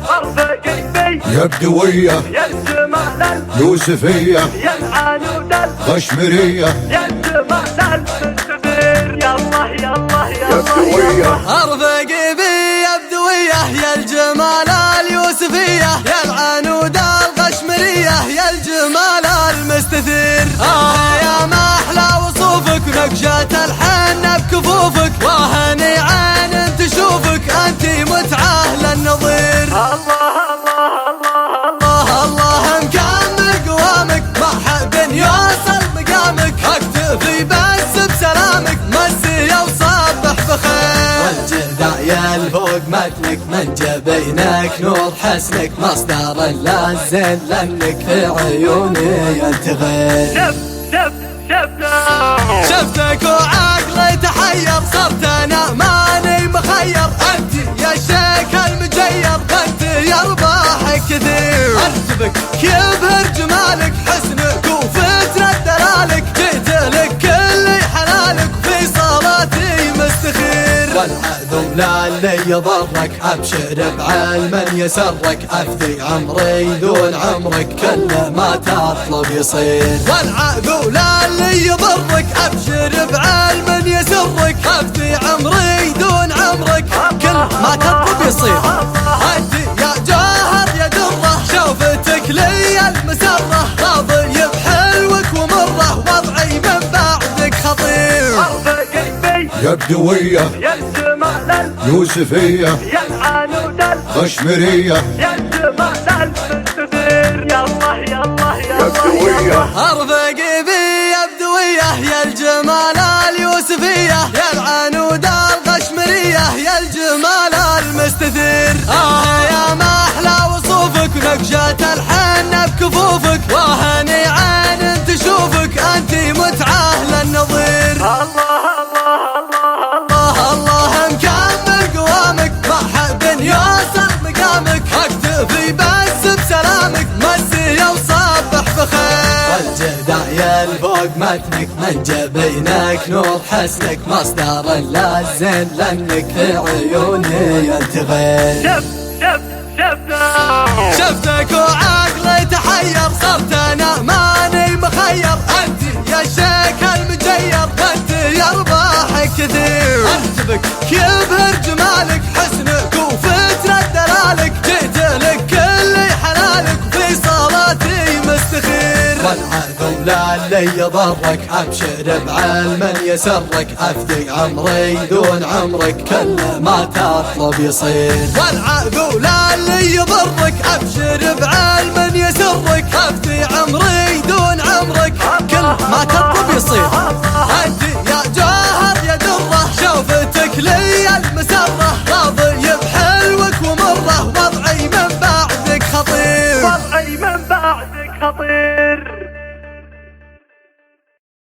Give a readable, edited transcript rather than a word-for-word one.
ارفقي بي يا بدوية يا الجمال يوسفية يا العنود الخشمرية يا الجمال المستدير يا الله يا الله يا يا بدوية ارفقي بي يا بدوية يا الجمال اليوسفية يا العنود الخشمرية يا الجمال المستثير يا ما احلى وصوفك نقشة الحنة بكفوفك وهني عين تشوفك انت متعة للنظير الله الله الله الله الله مكمل قوامك ما حد يوصل مقامك اكتفي بس بسلامك مسي وصبح بخير والجدع يلفوق متنك من جبينك نور حسنك مصدر للزين لانك في عيوني انت غير شفتك وعقلي تحير صرت انا ماني مخير انت يا شيخ المجير انت يا رباحك كثير ارتبك يبهر جمالك حسنك وفترة دلالك جيت لك كل حلالك في صلاتي مستخير والعذب لا اللي يضرك ابشر بعلم يسرك افدي عمري دون عمرك كل ما تطلب يصير والعذب لا اللي يضرك ابشر بعلم يسرك افدي عمري دون عمرك كل ما تطلب يصير انت يا جوهر يا دره شوفتك لي المسره راضي بحلوك ومره وضعي من بعدك خطير يا بدوية يا الجمال يوسفية يا العنود الخشمرية يا الجمال المستدير يا الله يا الله يا يا بدوية ارفقي بي يا بدوية يا الجمال اليوسفية يا العنود الخشمرية يا الجمال المستثير يا ما احلى وصوفك نقشة الحنة بكفوفك وهني عين تشوفك انت متعة للنظير الله الله مكمل قوامك ما حد يوصل مقامك اكتفي بس بسلامك مسي وصبح بخير والجدع يلفوق متنك من جبينك نور حسنك مصدر للزين لانك في عيوني انت غير شفتك وعقلي تحير صرت انا ماني مخير انت يا شيخ المجير انت يا رباحك كثير ارتبك يبهر جمالك حسنك وفترة دلالك جيت لك كل حلالك في صلاتي مستخير والعذب لا اللي يضرك ابشر بعلم يسرك افدي عمري دون عمرك كل ما تطلب يصير والعذب لا اللي يضرك ابشر بعلم يسرك افدي عمري دون عمرك كل ما تطلب يصير